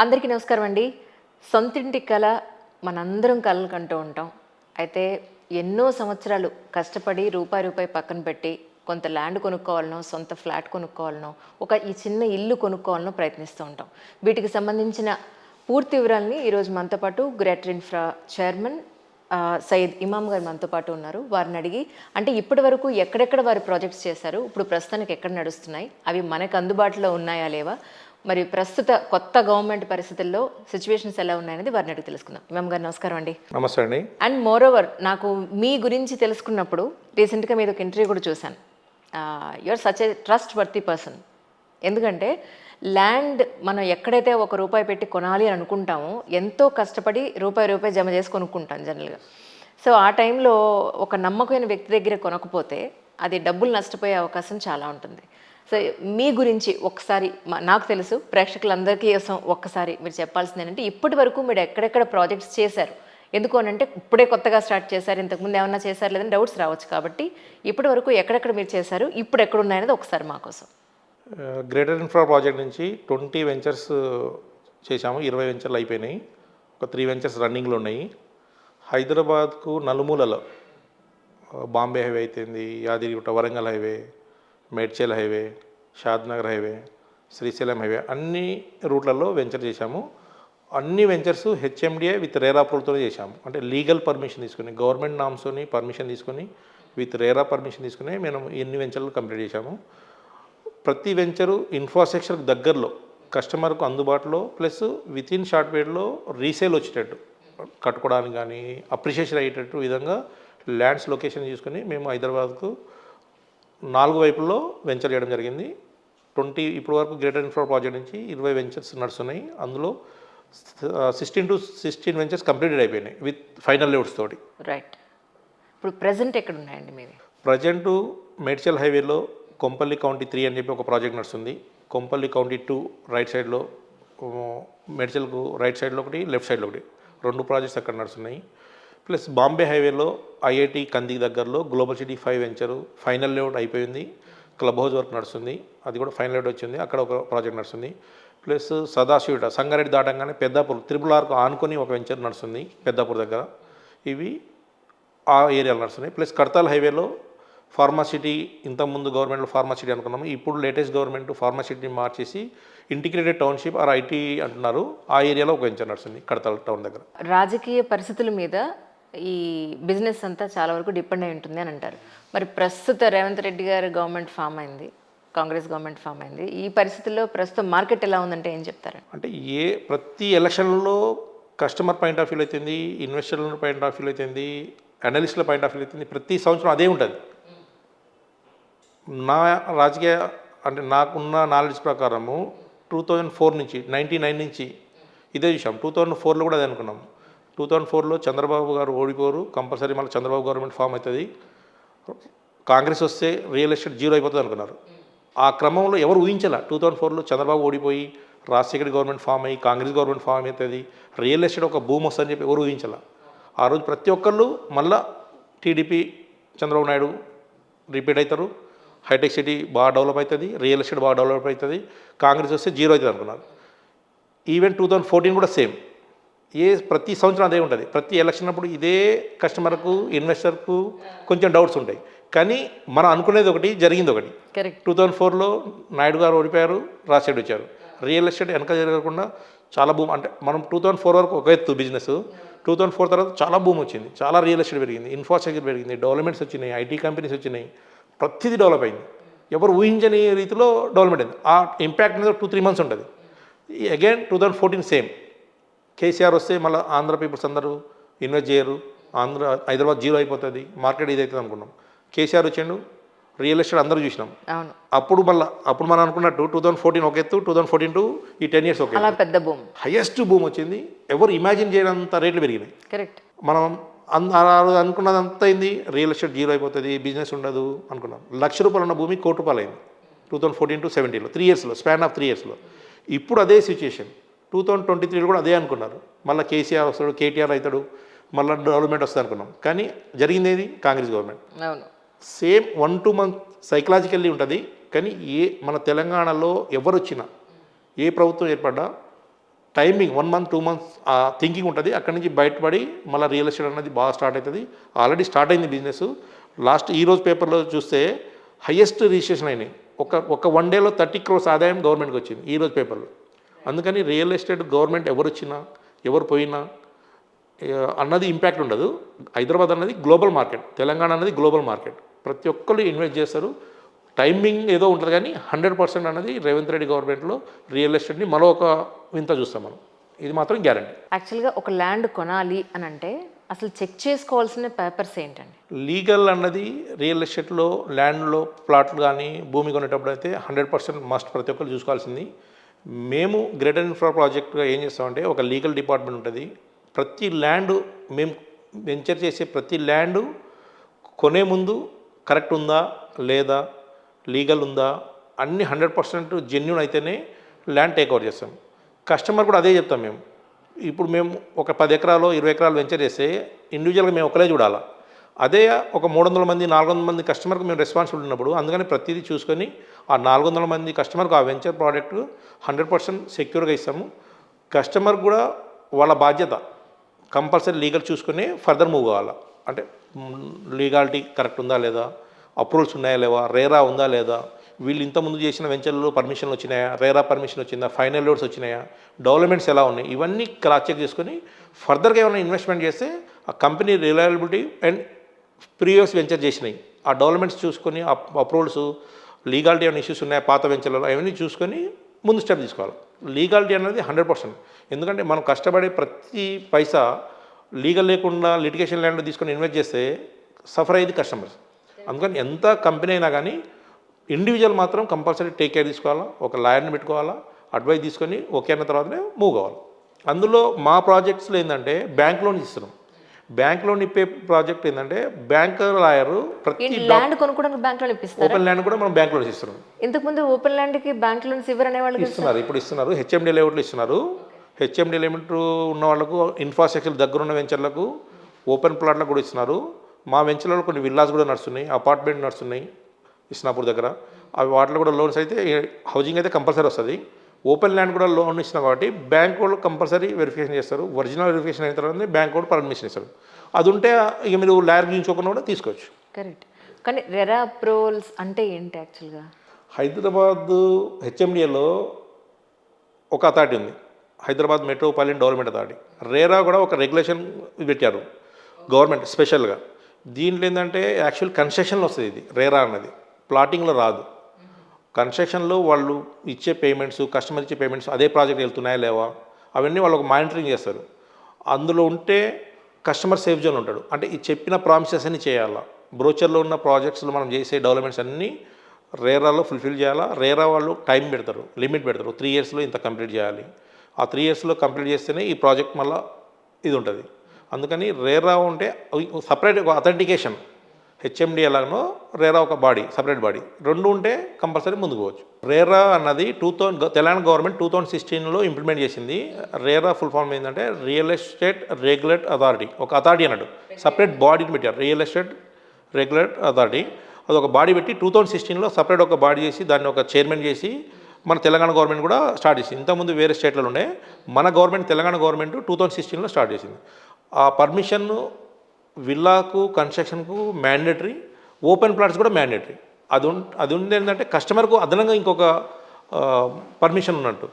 అందరికీ నమస్కారం అండి. సొంతింటి కల మనందరం కలలు కంటూ ఉంటాం. అయితే ఎన్నో సంవత్సరాలు కష్టపడి రూపాయి పక్కన పెట్టి కొంత ల్యాండ్ కొనుక్కోవాలనో, సొంత ఫ్లాట్ కొనుక్కోవాలనో, ఈ చిన్న ఇల్లు కొనుక్కోవాలనో ప్రయత్నిస్తూ ఉంటాం. వీటికి సంబంధించిన పూర్తి వివరాలని ఈరోజు మనతో పాటు గ్రేటర్ ఇన్ఫ్రా చైర్మన్ సయ్యద్ ఇమాం గారు మనతో పాటు ఉన్నారు. వారిని అడిగి అంటే ఇప్పటి వరకు ఎక్కడెక్కడ వారి ప్రాజెక్ట్స్ చేశారు, ఇప్పుడు ప్రస్తుతానికి ఎక్కడ నడుస్తున్నాయి, అవి మనకు అందుబాటులో ఉన్నాయా లేవా, మరి ప్రస్తుత కొత్త గవర్నమెంట్ పరిస్థితుల్లో సిచ్యువేషన్స్ ఎలా ఉన్నాయనేది వారిని అడిగి తెలుసుకుందాం. ఇమాం గారు నమస్కారం అండి. నమస్తే అండి. అండ్ మోర్ ఓవర్ నాకు మీ గురించి తెలుసుకున్నప్పుడు రీసెంట్గా మీద ఒక ఇంటర్వ్యూ కూడా చూశాను. You're such a trustworthy person. ఎందుకంటే ల్యాండ్ మనం ఎక్కడైతే ₹1 పెట్టి కొనాలి అని అనుకుంటామో ఎంతో కష్టపడి రూపాయి జమ చేసి కొనుక్కుంటాం జనరల్గా. సో ఆ టైంలో ఒక నమ్మకమైన వ్యక్తి దగ్గర కొనకపోతే అది డబ్బులు నష్టపోయే అవకాశం చాలా ఉంటుంది. సో మీ గురించి ఒకసారి నాకు తెలుసు, ప్రేక్షకులందరికీ కోసం ఒక్కసారి మీరు చెప్పాల్సింది ఏంటంటే ఇప్పటి వరకు మీరు ఎక్కడెక్కడ ప్రాజెక్ట్స్ చేశారు, ఎందుకు అని అంటే ఇప్పుడే కొత్తగా స్టార్ట్ చేశారు, ఇంతకుముందు ఏమన్నా చేశారు లేదని డౌట్స్ రావచ్చు. కాబట్టి ఇప్పటి వరకు ఎక్కడెక్కడ మీరు చేశారు, ఇప్పుడు ఎక్కడున్నాయనేది ఒకసారి మా కోసం. గ్రేటర్ ఇన్ఫ్రా ప్రాజెక్ట్ నుంచి 20 వెంచర్స్ చేశాము. 20 వెంచర్లు అయిపోయినాయి. ఒక 3 వెంచర్స్ రన్నింగ్లో ఉన్నాయి. హైదరాబాద్కు నలుమూలలో బాంబే హైవే అయితేంది, Yadagirigutta Warangal highway, Medchal highway, Shadnagar highway, Srisailam highway అన్ని రూట్లలో వెంచర్ చేశాము. అన్ని వెంచర్స్ హెచ్ఎండిఏ విత్ రేరా అప్రూవల్తో చేశాము. అంటే లీగల్ పర్మిషన్ తీసుకుని, గవర్నమెంట్ నామ్స్తోని పర్మిషన్ తీసుకుని, విత్ రేరా పర్మిషన్ తీసుకుని మేము ఎన్ని వెంచర్లు కంప్లీట్ చేశాము. ప్రతి వెంచరు ఇన్ఫ్రాస్ట్రక్చర్కి దగ్గరలో, కస్టమర్కు అందుబాటులో, ప్లస్ విత్ ఇన్ షార్ట్ పీరియడ్లో రీసేల్ వచ్చేటట్టు కట్టుకోవడానికి కానీ అప్రిషియేషన్ అయ్యేటట్టు విధంగా ల్యాండ్స్ లొకేషన్ తీసుకుని మేము హైదరాబాద్కు 4 వైపుల్లో వెంచర్ చేయడం జరిగింది. ఇప్పుడు వరకు గ్రేటర్ ఇన్ఫ్రా ప్రాజెక్ట్ నుంచి 20 వెంచర్స్ నడుస్తున్నాయి. అందులో 16 వెంచర్స్ కంప్లీటెడ్ అయిపోయినాయి విత్ ఫైనల్ లేఅవుట్స్ తోటి. రైట్. ఇప్పుడు ప్రజెంట్ ఎక్కడ ఉన్నాయండి మీవి? ప్రజెంటు మేడ్చల్ హైవేలో కొంపల్లి కౌంటీ 3 అని చెప్పి ఒక ప్రాజెక్ట్ నడుస్తుంది. కొంపల్లి కౌంటీ 2 రైట్ సైడ్లో, మేడ్చల్కు రైట్ సైడ్లో ఒకటి, లెఫ్ట్ సైడ్లో ఒకటి, 2 ప్రాజెక్ట్స్ అక్కడ నడుస్తున్నాయి. ప్లస్ బాంబే హైవేలో ఐఐటి కందికి దగ్గరలో global city 5 venture final layout అయిపోయింది. క్లబ్ హౌస్ వర్క్ నడుస్తుంది, అది కూడా ఫైనల్ లేఅవుట్ వచ్చింది, అక్కడ ఒక ప్రాజెక్ట్ నడుస్తుంది. ప్లస్ సదాశివట సంగారెడ్డి దాటంగానే పెద్దాపూర్ RRRకు ఆనుకొని ఒక వెంచర్ నడుస్తుంది పెద్దాపూర్ దగ్గర. ఇవి ఆ ఏరియాలో నడుస్తున్నాయి. ప్లస్ కడతాల్ హైవేలో ఫార్మాసిటీ, ఇంతకుముందు గవర్నమెంట్లో ఫార్మాసిటీ అనుకున్నాము, ఇప్పుడు లేటెస్ట్ గవర్నమెంట్ ఫార్మాసిటీని మార్చేసి ఇంటిగ్రేటెడ్ టౌన్షిప్ ఐటీ అంటున్నారు. ఆ ఏరియాలో ఒక వెంచర్ నడుస్తుంది కడతాల్ టౌన్ దగ్గర. రాజకీయ పరిస్థితుల మీద ఈ బిజినెస్ అంతా చాలా వరకు డిపెండ్ అయి ఉంటుంది అని అంటారు. మరి ప్రస్తుత రేవంత్ రెడ్డి గారు గవర్నమెంట్ ఫామ్ అయింది, కాంగ్రెస్ గవర్నమెంట్ ఫామ్ అయింది. ఈ పరిస్థితుల్లో ప్రస్తుతం మార్కెట్ ఎలా ఉందంటే ఏం చెప్తారు? అంటే ప్రతి ఎలక్షన్లో కస్టమర్ పాయింట్ ఆఫ్ వ్యూ అవుతుంది, ఇన్వెస్టర్ల పాయింట్ ఆఫ్ వ్యూ అవుతుంది, అనలిస్టుల పాయింట్ ఆఫ్ వ్యూ అవుతుంది. ప్రతి సంవత్సరం అదే ఉంటుంది. నా రాజకీయ అంటే నాకున్న నాలెడ్జ్ ప్రకారము 2004 నుంచి 99 నుంచి ఇదే చూసాం. 2004లో కూడా అదే అనుకున్నాం. 2004లో చంద్రబాబు గారు ఓడిపోరు, కంపల్సరీ మళ్ళీ చంద్రబాబు గవర్నమెంట్ ఫామ్ అవుతుంది, కాంగ్రెస్ వస్తే రియల్ ఎస్టేట్ జీరో అయిపోతుంది అనుకున్నారు. ఆ క్రమంలో ఎవరు ఊహించాల 2004లో చంద్రబాబు ఓడిపోయి రాజశేఖర్ గవర్నమెంట్ ఫామ్ అయ్యి కాంగ్రెస్ గవర్నమెంట్ ఫామ్ అవుతుంది, రియల్ ఎస్టేట్ ఒక భూమి వస్తుందని చెప్పి ఎవరు ఊహించాల. ఆ రోజు ప్రతి ఒక్కళ్ళు మళ్ళీ టీడీపీ చంద్రబాబు నాయుడు రిపీట్ అవుతారు, హైటెక్ సిటీ బాగా డెవలప్ అవుతుంది, రియల్ ఎస్టేట్ బాగా డెవలప్ అవుతుంది, కాంగ్రెస్ వస్తే జీరో అవుతుంది అనుకున్నారు. ఈవెన్ 2014 కూడా సేమ్. ప్రతి సంవత్సరం అదే ఉంటుంది. ప్రతి ఎలక్షన్ అప్పుడు ఇదే కస్టమర్కు, ఇన్వెస్టర్కు కొంచెం డౌట్స్ ఉంటాయి. కానీ మనం అనుకునేది ఒకటి, జరిగింది ఒకటి. కరెక్ట్. 2004లో నాయుడు గారు ఓడిపోయారు, రాజశేఖర్ వచ్చారు. రియల్ ఎస్టేట్ వెనక జరగకుండా చాలా భూమి, అంటే మనం 2004 వరకు ఒక ఎత్తు బిజినెస్, 2004 తర్వాత చాలా భూమి వచ్చింది, చాలా రియల్ ఎస్టేట్ పెరిగింది, ఇన్ఫ్రాస్ట్రక్చర్ పెరిగింది, డెవలప్మెంట్స్ వచ్చినాయి, ఐటీ కంపెనీస్ వచ్చినాయి, ప్రతిదీ డెవలప్ అయింది. ఎవరు ఊహించని రీతిలో డెవలప్మెంట్ అయింది. ఆ ఇంపాక్ట్ మీద 2-3 మంత్స్ ఉంటుంది. Again 2014 same. కేసీఆర్ వస్తే మళ్ళీ ఆంధ్ర పీపుల్స్ అందరూ ఇన్వెస్ట్ చేయరు, హైదరాబాద్ జీరో అయిపోతుంది, మార్కెట్ ఇది అవుతుంది అనుకున్నాం. కేసీఆర్ వచ్చిండు, రియల్ ఎస్టేట్ అందరూ చూసినాం. అప్పుడు మనం అనుకున్నట్టు 2014 ఒక ఎత్తు, 2014 టు ఈ 10 years ఒక పెద్ద భూమి, హైయెస్ట్ భూమి వచ్చింది. ఎవరు ఇమాజిన్ చేయనంత రేట్లు పెరిగినాయి. కరెక్ట్. మనం అనుకున్నది అంత అయింది, రియల్ ఎస్టేట్ జీరో అయిపోతుంది, బిజినెస్ ఉండదు అనుకున్నాం. ₹1,00,000 ఉన్న భూమి ₹1,00,000 అయింది 2014 to 2017లో, 3 yearsలో, స్పాన్ ఆఫ్ 3 yearsలో. ఇప్పుడు అదే సిచ్యుయేషన్. 2023లో కూడా అదే అనుకున్నారు. మళ్ళీ కేసీఆర్ వస్తాడు, కేటీఆర్ అవుతాడు, మళ్ళీ డెవలప్మెంట్ వస్తుంది అనుకున్నాం. కానీ జరిగింది ఏది? Congress government. Same 1-2 months psychologically ఉంటుంది. కానీ మన తెలంగాణలో ఎవరు వచ్చినా, ఏ ప్రభుత్వం ఏర్పడ్డా టైమింగ్ 1 మంత్ 2 మంత్స్ థింకింగ్ ఉంటుంది. అక్కడి నుంచి బయటపడి మళ్ళీ రియల్ ఎస్టేట్ అనేది బాగా స్టార్ట్ అవుతుంది. ఆల్రెడీ స్టార్ట్ అయింది బిజినెస్. లాస్ట్ ఈరోజు పేపర్లో చూస్తే హయ్యెస్ట్ రిజిస్ట్రేషన్ అయినాయి. ఒక 1 డేలో 30 crores ఆదాయం గవర్నమెంట్కి వచ్చింది ఈరోజు పేపర్లో. అందుకని రియల్ ఎస్టేట్ గవర్నమెంట్ ఎవరు వచ్చినా ఎవరు పోయినా అన్నది ఇంపాక్ట్ ఉండదు. హైదరాబాద్ అన్నది గ్లోబల్ మార్కెట్, తెలంగాణ అనేది గ్లోబల్ మార్కెట్. ప్రతి ఒక్కరు ఇన్వెస్ట్ చేస్తారు. టైమింగ్ ఏదో ఉంటుంది కానీ 100% అన్నది రేవంత్ రెడ్డి గవర్నమెంట్లో రియల్ ఎస్టేట్ని మరో ఒక వింత చూస్తాం మనం. ఇది మాత్రం గ్యారంటీ. యాక్చువల్గా ఒక ల్యాండ్ కొనాలి అని అంటే అసలు చెక్ చేసుకోవాల్సిన పేపర్స్ ఏంటండి? లీగల్ అన్నది రియల్ ఎస్టేట్లో ల్యాండ్లో ప్లాట్లు కానీ భూమి కొనేటప్పుడు అయితే 100% మస్ట్ ప్రతి ఒక్కరు చూసుకోవాల్సింది. మేము గ్రేటర్ ఇన్ఫ్రా ప్రాజెక్ట్గా ఏం చేస్తామంటే ఒక లీగల్ డిపార్ట్మెంట్ ఉంటుంది. ప్రతి ల్యాండ్ మేము వెంచర్ చేసే ప్రతి ల్యాండ్ కొనే ముందు కరెక్ట్ ఉందా లేదా, లీగల్ ఉందా, అన్ని 100% జెన్యూన్ అయితేనే ల్యాండ్ టేక్ ఓవర్ చేస్తాం. కస్టమర్ కూడా అదే చెప్తాం మేము. ఇప్పుడు మేము ఒక 10 ఎకరాలు 20 ఎకరాలు వెంచర్ చేస్తే ఇండివిజువల్గా మేము ఒకలే చూడాలా. అదే ఒక 300 మంది 400 మంది కస్టమర్కి మేము రెస్పాన్సిబిలిటీ ఉన్నప్పుడు అందుకని ప్రతిదీ చూసుకొని ఆ 400 మంది కస్టమర్కి ఆ వెంచర్ ప్రోడక్ట్ 100% సెక్యూర్గా ఇస్తాము. కస్టమర్ కూడా వాళ్ళ బాధ్యత కంపల్సరీ లీగల్ చూసుకొని ఫర్దర్ మూవ్ కావాలా. అంటే లీగాలిటీ కరెక్ట్ ఉందా లేదా, అప్రూవల్స్ ఉన్నాయా లేవా, రేరా ఉందా లేదా, వీళ్ళు ఇంతకుముందు చేసిన వెంచర్లో పర్మిషన్లు వచ్చినాయా, రేరా పర్మిషన్ వచ్చిందా, ఫైనల్ లోడ్స్ వచ్చినాయా, డెవలప్మెంట్స్ ఎలా ఉన్నాయి, ఇవన్నీ క్రాస్ చెక్ చేసుకొని ఫర్దర్గా ఏమైనా ఇన్వెస్ట్మెంట్ చేస్తే ఆ company reliability and previous venture చేసినాయి ఆ డెవలప్మెంట్స్ చూసుకొని అప్రూవల్స్ లీగాలిటీ ఏమైనా ఇష్యూస్ ఉన్నాయా పాత వెంచర్లలో అవన్నీ చూసుకొని ముందు స్టెప్ తీసుకోవాలి. లీగాలిటీ అనేది 100%. ఎందుకంటే మనం కష్టపడే ప్రతి పైసా లీగల్ లేకుండా లిటిగేషన్ ల్యాండ్లో తీసుకొని ఇన్వెస్ట్ చేస్తే సఫర్ అయ్యేది కస్టమర్స్. అందుకని ఎంత కంపెనీ అయినా కానీ ఇండివిజువల్ మాత్రం కంపల్సరీ టేక్ కేర్ తీసుకోవాలా, ఒక లాయర్ని పెట్టుకోవాలా, అడ్వైస్ తీసుకొని ఓకే అన్న తర్వాతనే మూవ్ కావాలి. అందులో మా ప్రాజెక్ట్స్లో ఏంటంటే బ్యాంక్ లోన్ ఇస్తున్నాం. బ్యాంక్ లోన్ ఇప్పే ప్రాజెక్ట్ ఏంటంటే బ్యాంక్ లాయర్ ప్రతి ల్యాండ్ కొనుక్కోవడానికి బ్యాంక్ లోన్ ఇప్పిస్తారు. ఓపెన్ ల్యాండ్ కూడా మనం బ్యాంక్ లోన్ ఇస్తున్నాం. ఇంతకుముందు ఓపెన్ ల్యాండ్కి బ్యాంక్ లోన్స్ ఇవ్వరు అనే వాళ్ళు ఇస్తున్నారు, ఇప్పుడు ఇస్తున్నారు. హెచ్ఎండి లేఅవుట్లు ఇస్తున్నారు. హెచ్ఎండి లేఅవుట్ ఉన్న వాళ్ళకు ఇన్ఫ్రాస్ట్రక్చర్ దగ్గర ఉన్న వెంచర్లకు ఓపెన్ ప్లాట్లకు కూడా ఇస్తున్నారు. మా వెంచర్లలో కొన్ని విల్లాస్ కూడా నడుస్తున్నాయి, అపార్ట్మెంట్ నడుస్తున్నాయి ఇస్నాపూర్ దగ్గర. అవి వాటిలో కూడా లోన్స్ అయితే హౌజింగ్ అయితే కంపల్సరీ వస్తుంది. ఓపెన్ ల్యాండ్ కూడా లోన్ ఇస్తున్నాం కాబట్టి బ్యాంక్ వాళ్ళు కంపల్సరీ వెరిఫికేషన్ చేస్తారు. ఒరిజినల్ వెరిఫికేషన్ అయిన తర్వాత బ్యాంక్ వాళ్ళు పర్మిషన్ ఇస్తారు. అది ఉంటే ఇక మీరు లాయర్ చూసుకోకుండా కూడా తీసుకోవచ్చు. కరెక్ట్. కానీ రెరా అప్రూవల్స్ అంటే ఏంటి యాక్చువల్గా? హైదరాబాద్ హెచ్ఎండిఏలో ఒక అథారిటీ ఉంది, Hyderabad metropolitan development authority. RERA కూడా ఒక రెగ్యులేషన్ పెట్టారు గవర్నమెంట్ స్పెషల్గా. దీంట్లో ఏంటంటే యాక్చువల్ కన్స్ట్రక్షన్లో వస్తుంది ఇది రేరా అన్నది, ప్లాటింగ్లో రాదు. కన్స్ట్రక్షన్లో వాళ్ళు ఇచ్చే పేమెంట్స్, కస్టమర్ ఇచ్చే పేమెంట్స్ అదే ప్రాజెక్ట్ వెళ్తున్నాయా లేవా అవన్నీ వాళ్ళు ఒక మానిటరింగ్ చేస్తారు. అందులో ఉంటే కస్టమర్ సేఫ్ జోన్ ఉంటాడు. అంటే ఈ చెప్పిన ప్రామిసెస్ అన్ని చేయాలా. బ్రోచర్లో ఉన్న ప్రాజెక్ట్స్లో మనం చేసే డెవలప్మెంట్స్ అన్నీ రేరాలో ఫుల్ఫిల్ చేయాలా. రేరా వాళ్ళు టైం పెడతారు, లిమిట్ పెడతారు. 3 yearsలో ఇంత కంప్లీట్ చేయాలి. ఆ 3 yearsలో కంప్లీట్ చేస్తేనే ఈ ప్రాజెక్ట్ మళ్ళీ ఇది ఉంటుంది. అందుకని రేరా ఉంటే సపరేట్ ఒక అథెంటికేషన్, హెచ్ఎండి ఎలాగనో రేరా ఒక బాడీ, సపరేట్ బాడీ, రెండు ఉంటే కంపల్సరీ ముందుకు పోవచ్చు. రేరా అన్నది తెలంగాణ గవర్నమెంట్ 2016లో ఇంప్లిమెంట్ చేసింది. రేరా ఫుల్ ఫామ్ ఏంటంటే రియల్ ఎస్టేట్ రెగ్యులేట్ అథారిటీ. ఒక అథారిటీ అన్నాడు, సపరేట్ బాడీని పెట్టారు, రియల్ ఎస్టేట్ రెగ్యులేట్ అథారిటీ. అది ఒక బాడీ పెట్టి 2016లో సపరేట్ ఒక బాడీ చేసి దాన్ని ఒక చైర్మన్ చేసి మన తెలంగాణ గవర్నమెంట్ కూడా స్టార్ట్ చేసింది. ఇంతకుముందు వేరే స్టేట్లలో ఉండే, మన గవర్నమెంట్ తెలంగాణ గవర్నమెంట్ 2016లో స్టార్ట్ చేసింది. ఆ పర్మిషన్ విల్లాకు కన్స్ట్రక్షన్కు మ్యాండేటరీ, ఓపెన్ ప్లాట్స్ కూడా మ్యాండేటరీ. అది ఉంది ఏంటంటే కస్టమర్కు అదనంగా ఇంకొక పర్మిషన్ ఉన్నట్టు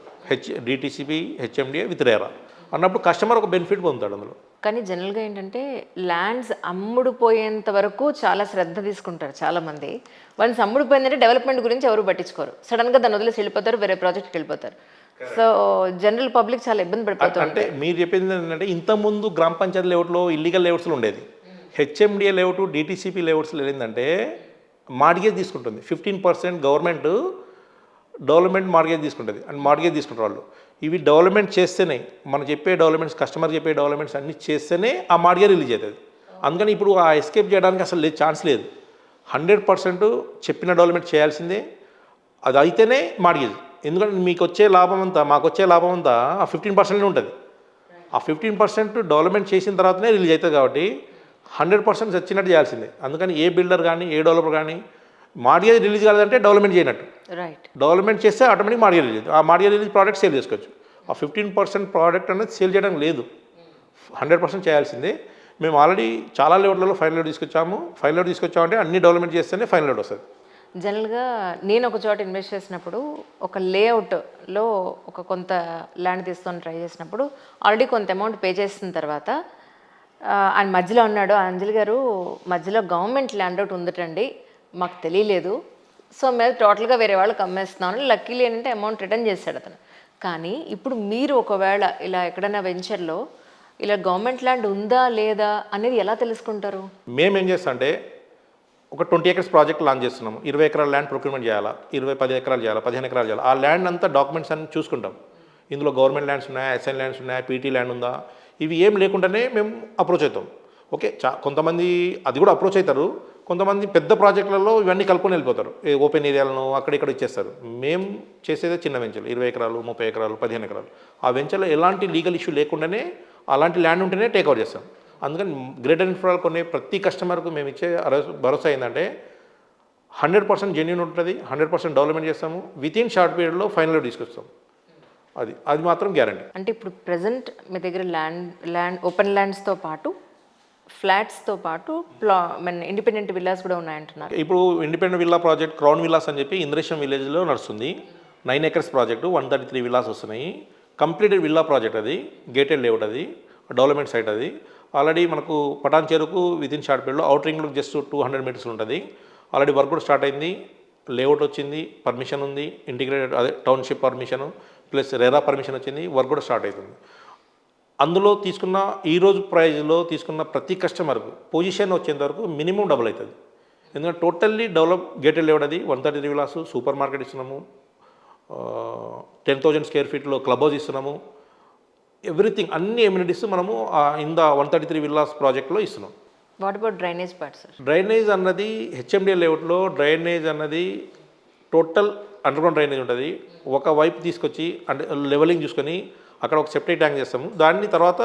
డిటిసిపి హెచ్ఎండిఏ విత్ రేరా అన్నప్పుడు కస్టమర్ ఒక బెనిఫిట్ పొందుతాడు అందులో. కానీ జనరల్గా ఏంటంటే ల్యాండ్స్ అమ్ముడుపోయేంత వరకు చాలా శ్రద్ధ తీసుకుంటారు చాలామంది. వన్స్ అమ్ముడుపోయిందంటే డెవలప్మెంట్ గురించి ఎవరు పట్టించుకోరు, సడన్గా దాన్ని వదిలేసి వెళ్ళిపోతారు, వేరే ప్రాజెక్ట్కి వెళ్ళిపోతారు. సో జనరల్ పబ్లిక్ చాలా ఇబ్బంది పడిపోతారు. అంటే మీరు చెప్పింది ఏంటంటే ఇంతకుముందు గ్రామ పంచాయతీ లేఅవుట్లో ఇల్లీగల్ లేఅవుట్స్లో ఉండేది. హెచ్ఎండిఏ లేఅవుట్ డిటిసిపి లేఅవుట్స్లో ఏంటంటే మార్గేజ్ తీసుకుంటుంది. 15% గవర్నమెంట్ డెవలప్మెంట్ మార్గేజ్ తీసుకుంటుంది అండ్ మార్గేజ్ తీసుకుంటారు వాళ్ళు. ఇవి డెవలప్మెంట్ చేస్తేనే మనం చెప్పే డెవలప్మెంట్స్, కస్టమర్ చెప్పే డెవలప్మెంట్స్ అన్నీ చేస్తేనే ఆ మార్గేజ్ రిలీజ్ అవుతుంది. అందుకని ఇప్పుడు ఆ ఎస్కేప్ చేయడానికి అసలు ఛాన్స్ లేదు. 100% చెప్పిన డెవలప్మెంట్ చేయాల్సిందే, అది అయితేనే మార్గేజ్. ఎందుకంటే మీకు వచ్చే లాభం అంతా, మాకు వచ్చే లాభం అంతా ఆ 15% ఉంటుంది. ఆ 15% డెవలప్మెంట్ చేసిన తర్వాతనే రిలీజ్ అవుతుంది. కాబట్టి 100% వచ్చినట్టు చేయాల్సిందే. అందుకని ఏ బిల్డర్ కానీ ఏ డెవలపర్ కానీ మార్గేజ్ రిలీజ్ కాలేదంటే డెవలప్మెంట్ చేయనట్టు. రైట్. డెవలప్మెంట్ చేస్తే ఆటోమేటిక్ మార్గేజ్ రిలీజ్, ఆ మార్గేజ్ రిలీజ్ ప్రోడక్ట్ సేల్ చేసుకోవచ్చు. ఆ 15% ప్రోడక్ట్ అనేది సేల్ చేయడం లేదు, 100% చేయాల్సిందే. మేము ఆల్రెడీ చాలా లెవెల్లలో ఫైనల్ లోడ్ తీసుకొచ్చాము. ఫైనల్ లోడ్ తీసుకొచ్చామంటే అన్ని డెవలప్మెంట్ చేస్తేనే ఫైనల్ లోడ్ వస్తుంది. జనరల్గా నేను ఒక చోట ఇన్వెస్ట్ చేసినప్పుడు ఒక లేఅవుట్లో ఒక కొంత ల్యాండ్ తీసుకొని ట్రై చేసినప్పుడు ఆల్రెడీ కొంత అమౌంట్ పే చేసిన తర్వాత ఆయన మధ్యలో ఉన్నాడు, అంజలి గారు మధ్యలో గవర్నమెంట్ ల్యాండ్ అవుట్ ఉందటండి, మాకు తెలియలేదు, సో మేము టోటల్గా వేరే వాళ్ళకి అమ్మేస్తున్నాను, లక్కీలీ ఏంటంటే అమౌంట్ రిటర్న్ చేశాడు అతను. కానీ ఇప్పుడు మీరు ఒకవేళ ఇలా ఎక్కడైనా వెంచర్లో ఇలా గవర్నమెంట్ ల్యాండ్ ఉందా లేదా అనేది ఎలా తెలుసుకుంటారు? మేము ఏం చేస్తాం అంటే ఒక 20 acres ప్రాజెక్ట్ లాంచ్ చేస్తున్నాము. 20 ఎకరాల ల్యాండ్ ప్రొక్యూర్మెంట్ చేయాలా, 10 ఎకరాలు చేయాలా, 15 ఎకరాలు చేయాలా. ఆ ల్యాండ్ అంతా డాక్యుమెంట్స్ అన్ని చూసుకుంటాం. ఇందులో గవర్నమెంట్ ల్యాండ్స్ ఉన్నాయా, ఎస్ఎన్ ల్యాండ్స్ ఉన్నాయా, పీటీ ల్యాండ్ ఉందా, ఇవి ఏం లేకుండానే మేము అప్రోచ్ అవుతాం. ఓకే, కొంతమంది అది కూడా అప్రోచ్ అవుతారు. కొంతమంది పెద్ద ప్రాజెక్టులలో ఇవన్నీ కలుపుకొని వెళ్ళిపోతారు, ఓపెన్ ఏరియాలను అక్కడిక్కడ ఇచ్చేస్తారు. మేము చేసేదే చిన్న వెంచర్లు, 20 ఎకరాలు, 30 ఎకరాలు, 15 ఎకరాలు. ఆ వెంచర్లో ఎలాంటి లీగల్ ఇష్యూ లేకుండానే అలాంటి ల్యాండ్ ఉంటేనే టేక్ ఓవర్ చేస్తాం. అందుకని గ్రేటర్ ఇన్ఫ్రాల్ కొనే ప్రతి కస్టమర్కు మేము ఇచ్చే భరోసా ఏంటంటే 100% జెన్యూన్ ఉంటుంది, 100% డెవలప్మెంట్ చేస్తాము, వితిన్ షార్ట్ పీరియడ్లో ఫైనల్ తీసుకొస్తాం. అది మాత్రం గ్యారంటీ. అంటే ఇప్పుడు ప్రజెంట్ మీ దగ్గర ల్యాండ్ ఓపెన్ ల్యాండ్స్తో పాటు ఫ్లాట్స్తో పాటు ఇండిపెండెంట్ విల్లాస్ కూడా ఉన్నాయంటున్నారు. ఇప్పుడు independent villa project crown villas అని చెప్పి ఇంద్రేశం విలేజ్లో నడుస్తుంది. 9 acres ప్రాజెక్టు, 133 విల్లాస్ వస్తున్నాయి. కంప్లీటెడ్ విల్లా ప్రాజెక్ట్, అది గేటెడ్ లేఅవుట్, అది డెవలప్మెంట్ సైట్. అది ఆల్రెడీ మనకు పటాన్ చెరుకు వితిన్ షార్ట్ పీరియడ్లో అవుట్ రింగ్లో జస్ట్ 200 meters ఉంటుంది. ఆల్రెడీ వర్క్ కూడా స్టార్ట్ అయింది, లేఅవుట్ వచ్చింది, పర్మిషన్ ఉంది, ఇంటిగ్రేటెడ్ అదే township permission plus RERA permission వచ్చింది, వర్క్ కూడా స్టార్ట్ అవుతుంది. అందులో తీసుకున్న ఈరోజు ప్రైజ్లో తీసుకున్న ప్రతి కస్టమర్కు పొజిషన్ వచ్చేంత వరకు మినిమం డబుల్ అవుతుంది. ఎందుకంటే టోటల్లీ డెవలప్ గేటెడ్ లేఅవుట్, అది 133 విలాస్, సూపర్ మార్కెట్ ఇస్తున్నాము, 10,000 square feet క్లబ్ హౌస్ ఇస్తున్నాము, ఎవ్రీథింగ్ అన్ని ఎమ్యూనిటీస్ మనము ఇంద 133 విల్లాస్ ప్రాజెక్ట్లో ఇస్తున్నాం. What about drainage part sir? Drainage అన్నది హెచ్ఎండి లేఅవుట్లో డ్రైనేజ్ అన్నది టోటల్ అండర్గ్రౌండ్ డ్రైనేజ్ ఉంటుంది. ఒక వైపు తీసుకొచ్చి అంటే లెవెలింగ్ చూసుకొని అక్కడ ఒక సెప్టిక్ ట్యాంక్ చేస్తాము, దాన్ని తర్వాత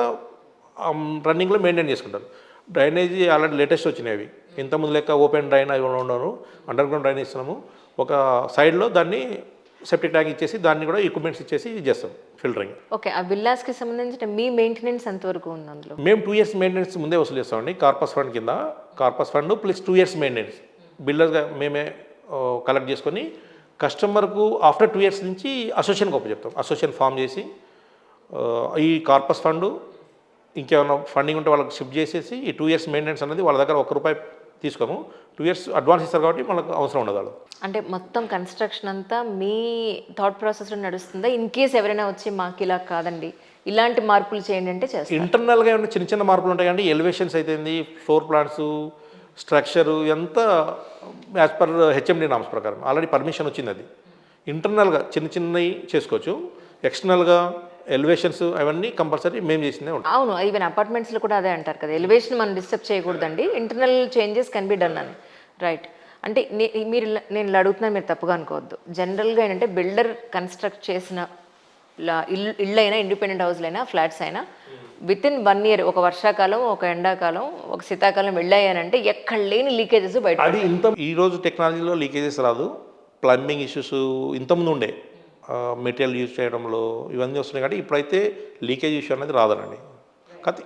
రన్నింగ్లో మెయింటైన్ చేసుకుంటారు. డ్రైనేజ్ ఆల్రెడీ లేటెస్ట్ వచ్చినాయి అవి, ఇంతకుముందు లెక్క ఓపెన్ డ్రైన్ అవి ఉండవు, అండర్గ్రౌండ్ డ్రైనేజ్ ఇస్తున్నాము. ఒక సైడ్లో దాన్ని సెప్టిక్ ట్యాంక్ ఇచ్చేసి దాన్ని కూడా ఎక్విప్మెంట్స్ ఇచ్చేసి చేస్తాం ఫిల్టరింగ్. ఓకే, ఆ విల్లాస్కి సంబంధించిన మీ మెయింటెనెన్స్ ఎంతవరకు ఉంది అందులో? మేము 2 years మెయింటెనెన్స్ ముందే వసూలు చేస్తామండి, కార్పస్ ఫండ్ కింద. Corpus fund plus 2 years maintenance బిల్డర్గా మేమే కలెక్ట్ చేసుకొని కస్టమర్కు ఆఫ్టర్ 2 years నుంచి అసోసియేషన్కి చెప్తాం. అసోసియేషన్ ఫామ్ చేసి ఈ కార్పస్ ఫండ్ ఇంకేమైనా ఫండింగ్ ఉంటే వాళ్ళకి షిఫ్ట్ చేసేసి ఈ 2 years మెయింటెనెన్స్ అనేది వాళ్ళ దగ్గర ₹1 తీసుకోము, 2 years అడ్వాన్స్ ఇస్తారు కాబట్టి మనకు అవసరం ఉండదు వాళ్ళు. అంటే మొత్తం కన్స్ట్రక్షన్ అంతా మీ థాట్ ప్రాసెస్లో నడుస్తుందా? ఇన్ కేస్ ఎవరైనా వచ్చి మాకు ఇలా కాదండి ఇలాంటి మార్పులు చేయండి అంటే చేస్తారు? ఇంటర్నల్గా ఏమైనా చిన్న చిన్న మార్పులు ఉంటాయి కానీ ఎలివేషన్స్ అయితే ఫ్లోర్ ప్లాన్స్ స్ట్రక్చరు ఎంత యాజ్ పర్ హెచ్ఎండి నామ్స్ ప్రకారం ఆల్రెడీ పర్మిషన్ వచ్చింది. అది ఇంటర్నల్గా చిన్న చిన్నవి చేసుకోవచ్చు, ఎక్స్టర్నల్గా ఎలివేషన్స్ అవన్నీ కంపల్సరీ మేము చేసిందే ఉంటాం. అవును, ఈవెన్ అపార్ట్మెంట్స్లో కూడా అదే అంటారు కదా, ఎలివేషన్ మనం డిస్టర్బ్ చేయకూడదండి, internal changes can be done అని. రైట్. అంటే నేను అడుగుతున్నాను, మీరు తప్పుగా అనుకోవద్దు. జనరల్గా ఏంటంటే బిల్డర్ కన్స్ట్రక్ట్ చేసిన ఇళ్ళు అయినా, ఇండిపెండెంట్ హౌస్లు అయినా, ఫ్లాట్స్ అయినా వితిన్ 1 year, ఒక వర్షాకాలం, ఒక ఎండాకాలం, ఒక శీతాకాలం వెళ్ళాయనంటే ఎక్కడ లేని లీకేజెస్ బయట. అది ఈరోజు టెక్నాలజీలో లీకేజెస్ రాదు, ప్లంబింగ్ ఇష్యూస్ ఇంతకుముందు ఉండే, మెటీరియల్ యూజ్ చేయడంలో ఇవన్నీ వస్తున్నాయి కాబట్టి ఇప్పుడైతే లీకేజ్ ఇష్యూ అనేది రాదనండి. కాకపోతే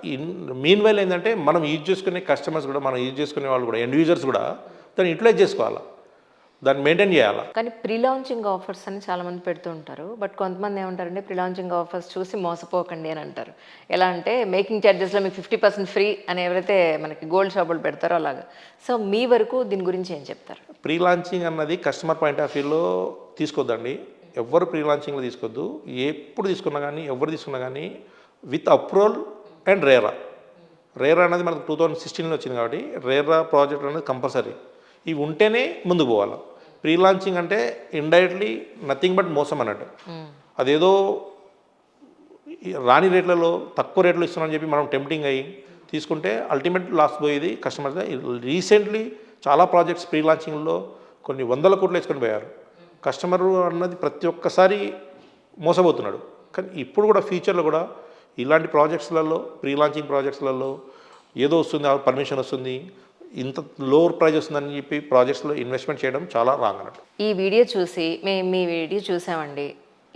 మీన్ వైల్ ఏంటంటే మనం యూజ్ చేసుకునే కస్టమర్స్ కూడా, మనం యూజ్ చేసుకునే వాళ్ళు కూడా, ఎండ్ యూజర్స్ కూడా దాన్ని యూటిలైజ్ చేసుకోవాలా, దాన్ని మెయింటైన్ చేయాలా. కానీ ప్రీ లాంచింగ్ ఆఫర్స్ అని చాలామంది పెడుతూ ఉంటారు, బట్ కొంతమంది ఏమంటారంటే ప్రీ లాంచింగ్ ఆఫర్స్ చూసి మోసపోకండి అని అంటారు. ఎలా అంటే మేకింగ్ ఛార్జెస్లో మీకు 50% ఫ్రీ అని ఎవరైతే మనకి గోల్డ్ షాపులు పెడతారో అలాగా. సో మీ వరకు దీని గురించి ఏం చెప్తారు? ప్రీ లాంచింగ్ అన్నది కస్టమర్ పాయింట్ ఆఫ్ వ్యూలో తీసుకోవద్దండి, ఎవ్వరు ప్రీ లాంచింగ్లో తీసుకోవద్దు. ఎప్పుడు తీసుకున్నా కానీ, ఎవరు తీసుకున్నా కానీ విత్ అప్రూవల్ అండ్ రేరా అనేది మనకు 2016లో వచ్చింది కాబట్టి రేరా ప్రాజెక్ట్ అనేది కంపల్సరీ. ఇవి ఉంటేనే ముందుకు పోవాలి. ప్రీ లాంచింగ్ అంటే ఇండైరెక్ట్లీ నథింగ్ బట్ మోసం అన్నట్టు. అదేదో రాని రేట్లలో తక్కువ రేట్లు ఇస్తున్నామని చెప్పి మనం టెంప్టింగ్ అయ్యి తీసుకుంటే అల్టిమేట్ లాస్ పోయేది కస్టమర్స్. రీసెంట్లీ చాలా ప్రాజెక్ట్స్ ప్రీ లాంచింగ్లో కొన్ని 100 కోట్లు వేసుకొని పోయారు. కస్టమర్ అన్నది ప్రతి ఒక్కసారి మోసపోతున్నాడు. కానీ ఇప్పుడు కూడా ఫ్యూచర్లో కూడా ఇలాంటి ప్రాజెక్ట్స్లలో, ప్రీ లాంచింగ్ ప్రాజెక్ట్స్లలో ఏదో వస్తుంది, పర్మిషన్ వస్తుంది, ఇంత లోవర్ ప్రైస్ వస్తుందని చెప్పి ప్రాజెక్ట్స్లో ఇన్వెస్ట్మెంట్ చేయడం చాలా రాంగ్ అన్నట్టు. ఈ వీడియో చూసి మేము మీ వీడియో చూసామండి,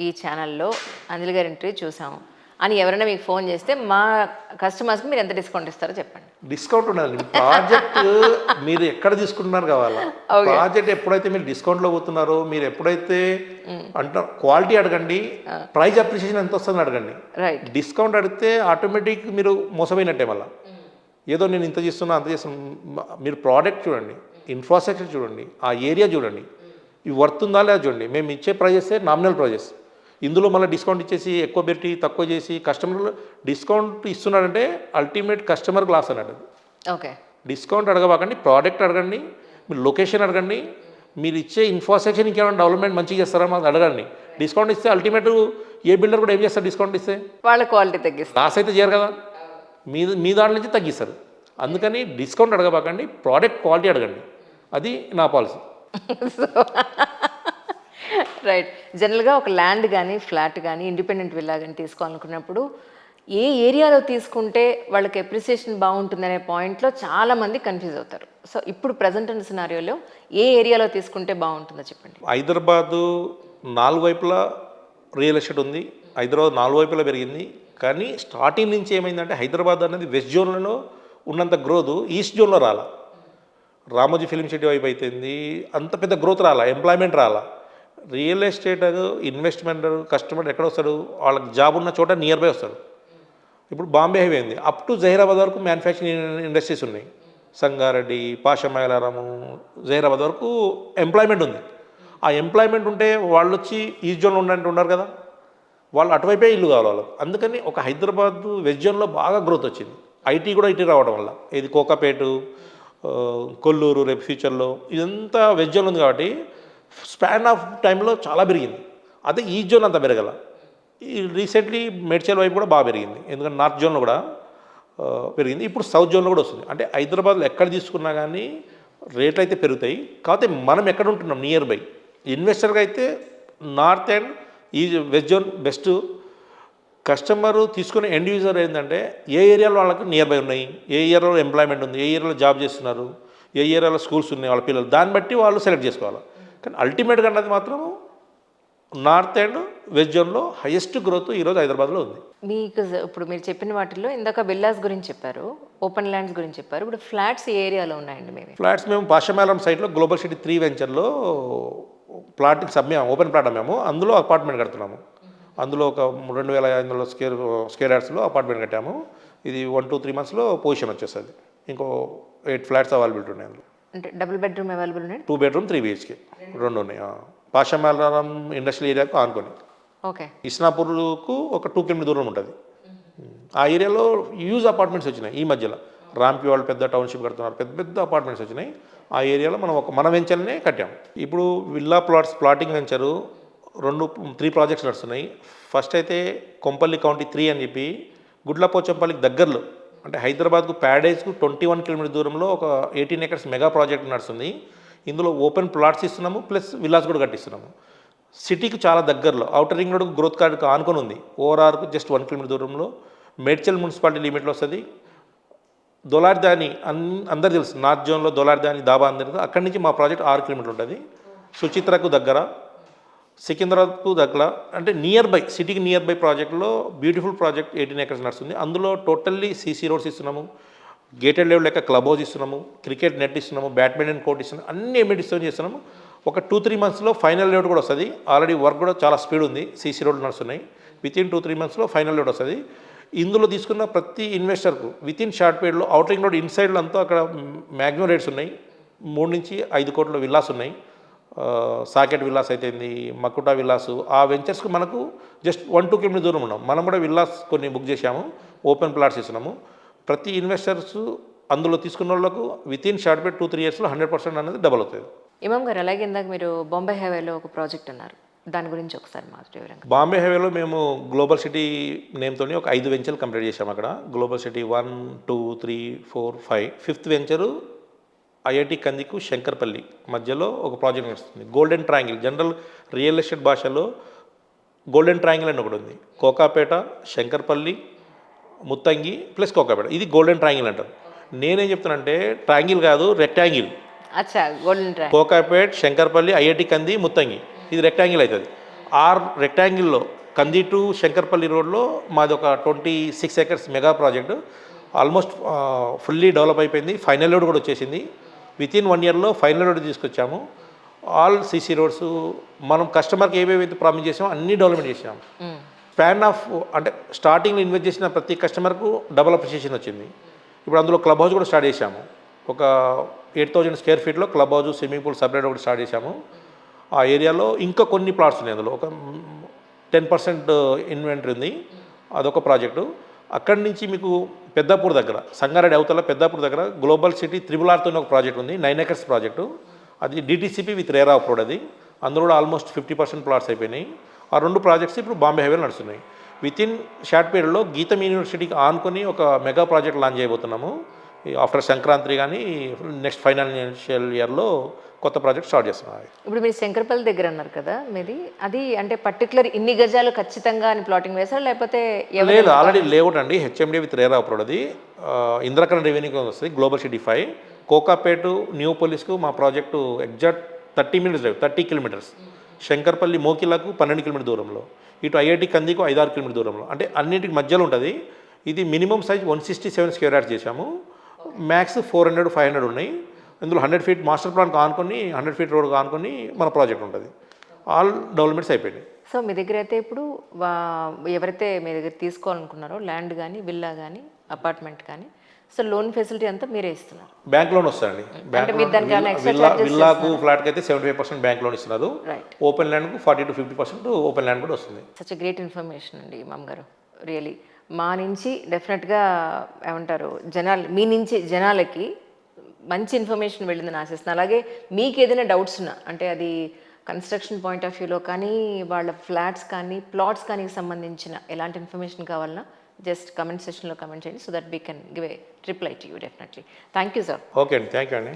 ఈ ఛానల్లో అనిల్ గారి ఇంటర్వ్యూ చూసాము అని ఎవరైనా మీకు ఫోన్ చేస్తే మా కస్టమర్స్కి మీరు ఎంత డిస్కౌంట్ ఇస్తారో చెప్పండి. డిస్కౌంట్ ఉండాలి. ప్రాజెక్ట్ మీరు ఎక్కడ తీసుకుంటున్నారు కావాలా. ప్రాజెక్ట్ ఎప్పుడైతే మీరు డిస్కౌంట్లో పోతున్నారో, మీరు ఎప్పుడైతే అంటారు క్వాలిటీ అడగండి, ప్రైస్ అప్రిషియేషన్ ఎంత వస్తుందని అడగండి. రైట్. డిస్కౌంట్ అడిగితే ఆటోమేటిక్ మీరు మోసపోయినట్టే. మళ్ళీ ఏదో నేను ఇంత చేస్తున్నా అంత చేస్తున్నా. మీరు ప్రోడక్ట్ చూడండి, ఇన్ఫ్రాస్ట్రక్చర్ చూడండి, ఆ ఏరియా చూడండి, ఇవి వర్తుందా లేదా చూడండి. మేము ఇచ్చే ప్రైజెస్ నామినల్ ప్రైజెస్. ఇందులో మళ్ళీ డిస్కౌంట్ ఇచ్చేసి ఎక్కువ పెట్టి తక్కువ చేసి కస్టమర్లు డిస్కౌంట్ ఇస్తున్నాడంటే అల్టిమేట్ కస్టమర్కి లాస్ అన్నట్టు. ఓకే. డిస్కౌంట్ అడగబాకండి, ప్రోడక్ట్ అడగండి, మీరు లొకేషన్ అడగండి, మీరు ఇచ్చే ఇన్ఫ్రాస్ట్రక్చర్ ఇంకేమైనా డెవలప్మెంట్ మంచిగా చేస్తారా మాకు అడగండి. డిస్కౌంట్ ఇస్తే అల్టిమేట్ ఏ బిల్డర్ కూడా ఏం చేస్తారు, డిస్కౌంట్ ఇస్తే వాళ్ళ క్వాలిటీ తగ్గిస్తారు, లాస్ అయితే చేయరు కదా, మీ దాంట్లో నుంచి తగ్గిస్తారు. అందుకని డిస్కౌంట్ అడగబాకండి, ప్రోడక్ట్ క్వాలిటీ అడగండి. అది నా పాలసీ. రైట్. జనరల్గా ఒక ల్యాండ్ కానీ ఫ్లాట్ కానీ ఇండిపెండెంట్ విల్లా కానీ తీసుకోవాలనుకున్నప్పుడు ఏ ఏరియాలో తీసుకుంటే వాళ్ళకి అప్రిసియేషన్ బాగుంటుందనే పాయింట్లో చాలామంది కన్ఫ్యూజ్ అవుతారు. సో ఇప్పుడు ప్రజెంట్ ఉన్న సినారియోలో ఏ ఏరియాలో తీసుకుంటే బాగుంటుందో చెప్పండి. హైదరాబాదు 4 వైపులా రియల్ ఎస్టేట్ ఉంది. హైదరాబాద్ 4 వైపులా పెరిగింది. కానీ స్టార్టింగ్ నుంచి ఏమైందంటే హైదరాబాద్ అనేది వెస్ట్ జోన్లలో ఉన్నంత గ్రోత్ ఈస్ట్ జోన్లో రాలా. రామోజీ ఫిలిం సిటీ వైపు అయిపోయింది, అంత పెద్ద గ్రోత్ రాలా, ఎంప్లాయ్మెంట్ రాలా. రియల్ ఎస్టేట్ ఇన్వెస్ట్మెంట్ కస్టమర్ ఎక్కడ వస్తాడు, వాళ్ళకి జాబ్ ఉన్న చోట నియర్ బై వస్తాడు. ఇప్పుడు బాంబే హైవే ఉంది, అప్ టు జహీరాబాద్ వరకు మ్యానుఫ్యాక్చరింగ్ ఇండస్ట్రీస్ ఉన్నాయి. సంగారెడ్డి, పాషమైలారము, జహీరాబాద్ వరకు ఎంప్లాయ్మెంట్ ఉంది. ఆ ఎంప్లాయ్మెంట్ ఉంటే వాళ్ళు వచ్చి ఈస్ట్ జోన్లో ఉన్నారు కదా, వాళ్ళు అటువైపే ఇల్లు కావాలి వాళ్ళకి. అందుకని ఒక హైదరాబాద్ వెస్ట్ జోన్లో బాగా గ్రోత్ వచ్చింది. ఐటీ కూడా ఇటీ రావడం వల్ల, ఇది కోకాపేటు, కొల్లూరు రేపు ఫ్యూచర్లో ఇదంతా వెస్ట్ జోన్ ఉంది కాబట్టి స్పాన్ ఆఫ్ టైంలో చాలా పెరిగింది. అదే ఈ జోన్ అంతా పెరగల. ఈ రీసెంట్లీ మేడ్చల్ వైపు కూడా బాగా పెరిగింది, ఎందుకంటే నార్త్ జోన్లో కూడా పెరిగింది. ఇప్పుడు సౌత్ జోన్లో కూడా వస్తుంది. అంటే హైదరాబాద్లో ఎక్కడ తీసుకున్నా కానీ రేట్లు అయితే పెరుగుతాయి. కాకపోతే మనం ఎక్కడ ఉంటున్నాం నియర్ బై. ఇన్వెస్టర్గా అయితే నార్త్ అండ్ ఈ వెస్ట్ జోన్ బెస్ట్. కస్టమరు తీసుకునే ఎండ్ యూజర్ ఏంటంటే ఏ ఏరియాలో వాళ్ళకి నియర్ బై ఉన్నాయి, ఏ ఏరియాలో ఎంప్లాయ్మెంట్ ఉంది, ఏ ఏరియాలో జాబ్ చేస్తున్నారు, ఏ ఏరియాలో స్కూల్స్ ఉన్నాయి వాళ్ళ పిల్లలు, దాన్ని బట్టి వాళ్ళు సెలెక్ట్ చేసుకోవాలి. కానీ అల్టిమేట్గా అన్నది మాత్రం నార్త్ అండ్ వెస్ట్ జోన్లో హైయెస్ట్ గ్రోత్ ఈరోజు హైదరాబాద్లో ఉంది. మీకు ఇప్పుడు మీరు చెప్పిన వాటిల్లో ఇందాక విల్లాస్ గురించి చెప్పారు, ఓపెన్ ల్యాండ్స్ గురించి చెప్పారు. ఇప్పుడు ఫ్లాట్స్ ఏ ఏరియాలో ఉన్నాయండి? మేము ఫ్లాట్స్ మేము పాషమైలారం సైట్లో గ్లోబల్ సిటీ 3 వెంచర్లో ప్లాట్కి ఓపెన్ ప్లాట్ అమ్మాము. అందులో అపార్ట్మెంట్ కడుతున్నాము. అందులో ఒక 2500 స్క్వేర్ యార్డ్స్లో అపార్ట్మెంట్ కట్టాము. ఇది 1-2-3 మంత్స్లో పొజిషన్ వచ్చేస్తుంది. ఇంకో 8 ఫ్లాట్స్ అవైలబిలిటీ ఉన్నాయి. అందులో అంటే డబుల్ బెడ్రూమ్ అవైలబుల్ ఉన్నాయి, 2 బెడ్రూమ్ 3 BHK 2 ఉన్నాయి. పాషమైలారం ఇండస్ట్రియల్ ఏరియాకు ఆనుకొని, ఓకే, ఇస్నాపూర్కు ఒక 2 కిలోమీటర్ దూరం ఉంటుంది. ఆ ఏరియాలో యూజ్ అపార్ట్మెంట్స్ వచ్చినాయి. ఈ మధ్యలో రాంపి వాళ్ళు పెద్ద టౌన్షిప్ కడుతున్నారు, పెద్ద పెద్ద అపార్ట్మెంట్స్ వచ్చినాయి. ఆ ఏరియాలో మనం మన వెంచర్నే కట్టాము. ఇప్పుడు విల్లా ప్లాటింగ్ వెంచరు 3 ప్రాజెక్ట్స్ నడుస్తున్నాయి. ఫస్ట్ అయితే కొంపల్లి కౌంటీ 3 అని చెప్పి గుడ్లపోచంపల్లికి దగ్గరలో, అంటే హైదరాబాద్కు ప్యారడైజ్కు 21 కిలోమీటర్ దూరంలో ఒక 18 acres మెగా ప్రాజెక్ట్ నడుస్తుంది. ఇందులో ఓపెన్ ప్లాట్స్ ఇస్తున్నాము, ప్లస్ విల్లాస్ కూడా కట్టిస్తున్నాము. సిటీకి చాలా దగ్గరలో, ఔటర్ రింగ్ రోడ్ గ్రోత్ కార్డుకు ఆనుకొని ఉంది. ఓఆర్ఆర్కు జస్ట్ 1 కిలోమీటర్ దూరంలో, మేడ్చల్ మున్సిపాలిటీ లిమిట్లో వస్తుంది. దొలార్దాని అందరు తెలుసు, నార్త్ జోన్లో దొలార్దాని దాబా అందరితో, అక్కడి నుంచి మా ప్రాజెక్ట్ 6 కిలోమీటర్లు ఉంటుంది. సుచిత్రకు దగ్గర, సికింద్రాబాద్కు దగ్గర, అంటే నియర్ బై, సిటీకి నియర్ బై ప్రాజెక్ట్లో బ్యూటిఫుల్ ప్రాజెక్ట్ 18 acres నడుస్తుంది. అందులో టోటల్లీ సీసీ రోడ్స్ ఇస్తున్నాము, గేటెడ్ లెవెల్ లెక్క క్లబ్ హౌస్ ఇస్తున్నాము, క్రికెట్ నెట్ ఇస్తున్నాము, బ్యాడ్మింటన్ కోర్ట్ ఇస్తున్నాము, అన్ని ఎమ్యూనిటీస్ చేస్తున్నాము. ఒక 2-3 మంత్స్లో ఫైనల్ లేఅవుట్ కూడా వస్తుంది. ఆల్రెడీ వర్క్ కూడా చాలా స్పీడ్ ఉంది, సీసీ రోడ్లు నడుస్తున్నాయి. వితిన్ 2-3 మంత్స్లో ఫైనల్ లేఅవుట్ వస్తుంది. ఇందులో తీసుకున్న ప్రతి ఇన్వెస్టర్కు వితిన్ షార్ట్ పీరియడ్లో అవుటరింగ్ రోడ్ ఇన్సైడ్లో అంతా అక్కడ మ్యాక్సిమం రేట్స్ ఉన్నాయి. 3-5 కోట్ల విల్లాస్ ఉన్నాయి. సాకెట్ విల్లాస్ అయితేంది, మకుటా విల్లాసు, ఆ వెంచర్స్కి మనకు జస్ట్ 1-2 కిలోమీటర్ దూరం ఉన్నాం. మనం కూడా విల్లాస్ కొన్ని బుక్ చేశాము, ఓపెన్ ప్లాట్స్ ఇస్తున్నాము. ప్రతి ఇన్వెస్టర్స్ అందులో తీసుకున్న వాళ్ళకు వితిన్ షార్ట్ పీరియడ్ 2-3 ఇయర్స్లో 100% అనేది డబల్ అవుతుంది. ఇమామ్ గారు, అలాగే ఇందాక మీరు బాంబే హైవేలో ఒక ప్రాజెక్ట్ అన్నారు, దాని గురించి ఒకసారి మాకు వివరంగా. బాంబే హైవేలో మేము గ్లోబల్ సిటీ నేమ్తో ఒక 5 వెంచర్లు కంప్లీట్ చేశాము. అక్కడ global city 1, 2, 3, 4, 5, 5th venture IIT కందికు శంకర్పల్లి మధ్యలో ఒక ప్రాజెక్ట్ నడుస్తుంది. Golden triangle, general real estate భాషలో గోల్డెన్ ట్రయాంగిల్ అని ఒకటి ఉంది. కోకాపేట, శంకర్పల్లి, ముత్తంగి ప్లస్ కోకాపేట, ఇది గోల్డెన్ ట్రయాంగిల్ అంటారు. నేనేం చెప్తానంటే ట్రయాంగిల్ కాదు, రెక్టాంగిల్. అచ్చా, golden triangle. Kokapet, Shankarpalli, IIT Kandi, Muthangi, ఇది రెక్టాంగిల్ అవుతుంది. ఆర్ రెక్టాంగిల్లో కంది టు శంకర్పల్లి రోడ్లో మాది ఒక 26 acres mega project almost fully develop అయిపోయింది. ఫైనల్ రోడ్ కూడా వచ్చేసింది. వితిన్ 1 ఇయర్లో ఫైనల్ రోడ్ తీసుకొచ్చాము. ఆల్ సీసీ రోడ్స్ మనం కస్టమర్కి ఏవేవైతే ప్రామిస్ చేసామో అన్నీ డెవలప్మెంట్ చేసాము. స్పాన్ ఆఫ్ అంటే స్టార్టింగ్లో ఇన్వెస్ట్ చేసిన ప్రతి కస్టమర్కు డబుల్ అప్రిషియేషన్ వచ్చింది. ఇప్పుడు అందులో క్లబ్ హౌస్ కూడా స్టార్ట్ చేశాము. ఒక 8,000 స్క్వేర్ ఫీట్లో clubhouse, swimming pool separate ఒకటి స్టార్ట్ చేశాము. ఆ ఏరియాలో ఇంకా కొన్ని ప్లాట్స్ ఉన్నాయి. అందులో ఒక 10% ఇన్వెంటరీ ఉంది. అదొక ప్రాజెక్టు. అక్కడి నుంచి మీకు పెద్దాపూర్ దగ్గర సంగారెడ్డి అవతల పెద్దాపూర్ దగ్గర గ్లోబల్ సిటీ త్రిబుల్-ఆర్తో ఒక ప్రాజెక్ట్ ఉంది. 9 ఎకర్స్ ప్రాజెక్టు. అది డిటీసీపీ విత్ రేరా అప్రోడ్. అది అందులో కూడా ఆల్మోస్ట్ 50% ప్లాట్స్ అయిపోయినాయి. ఆ 2 ప్రాజెక్ట్స్ ఇప్పుడు బాంబే హైవేలో నడుస్తున్నాయి. వితిన్ షార్ట్ పీరియడ్లో గీతం యూనివర్సిటీకి ఆనుకొని ఒక మెగా ప్రాజెక్ట్ లాంచ్ చేయబోతున్నాము. ఆఫ్టర్ సంక్రాంతి కానీ నెక్స్ట్ ఫైనాన్షియల్ ఇయర్లో కొత్త ప్రాజెక్ట్ స్టార్ట్ చేస్తున్నాం. ఇప్పుడు మీరు శంకరపల్లి దగ్గర అన్నారు కదా మీది, అది అంటే పర్టికులర్ ఇన్ని గజాలు ఖచ్చితంగా అని ప్లాటింగ్ వేశారు లేకపోతే లేదు, ఆల్రెడీ లేఅవుట్ అండి. HMD with RERA approved. అది ఇంద్రకరణ్ రెవెన్యూకి వస్తుంది. గ్లోబల్ సిటీ 5 కోకాపేట న్యూ పోలీస్కు మా project exact 30 minutes drive, 30 kilometres. Shankarpalli మోకిలకు 12 కిలోమీటర్ దూరంలో, ఇటు ఐఐటి కందికు 5-6 కిలోమీటర్ దూరంలో, అంటే అన్నింటికి మధ్యలో ఉంటుంది. ఇది మినిమం సైజ్ 167 స్క్వేర్ యార్డ్స్ చేశాము. మ్యాక్స్ 400-500 ఉన్నాయి. ఇందులో 100 ఫీట్ మాస్టర్ ప్లాన్ ఆనుకొని 100 ఫీట్ రోడ్ ఆనుకొని మన ప్రాజెక్ట్ ఉంటుంది. ఆల్ డెవలప్మెంట్స్ అయిపోయినాయి. సో మీ దగ్గర అయితే ఇప్పుడు ఎవరైతే మీ దగ్గర తీసుకోవాలనుకున్నారో ల్యాండ్ కానీ విల్లా కానీ అపార్ట్మెంట్ కానీ, సో లోన్ ఫెసిలిటీ అంతా మీరే ఇస్తున్నారు? బ్యాంక్ లోన్ వస్తుందండి. విల్లాకు ఫ్లాట్కి అయితే 75% బ్యాంక్ లోన్ ఇస్తున్నారు. ఓపెన్ ల్యాండ్కు 40-50% ఓపెన్ ల్యాండ్ కూడా వస్తుంది. సచ్ గ్రేట్ ఇన్ఫర్మేషన్ అండి మామ్ గారు. రియలీ మా నుంచి డెఫినెట్గా ఏమంటారు జనాలు, మీ నుంచి జనాలకి మంచి ఇన్ఫర్మేషన్ వెళ్ళిందని ఆశిస్తున్నాను. అలాగే మీకు ఏదైనా డౌట్స్ ఉన్నా, అంటే అది కన్స్ట్రక్షన్ పాయింట్ ఆఫ్ వ్యూలో కానీ వాళ్ళ ఫ్లాట్స్ కానీ ప్లాట్స్ కానీ సంబంధించిన ఎలాంటి ఇన్ఫర్మేషన్ కావాలన్నా జస్ట్ కమెంట్ సెక్షన్లో కమెంట్ చేయండి, so that we can give a reply to you definitely. Thank you sir. Okay అండి, థ్యాంక్ యూ అండి.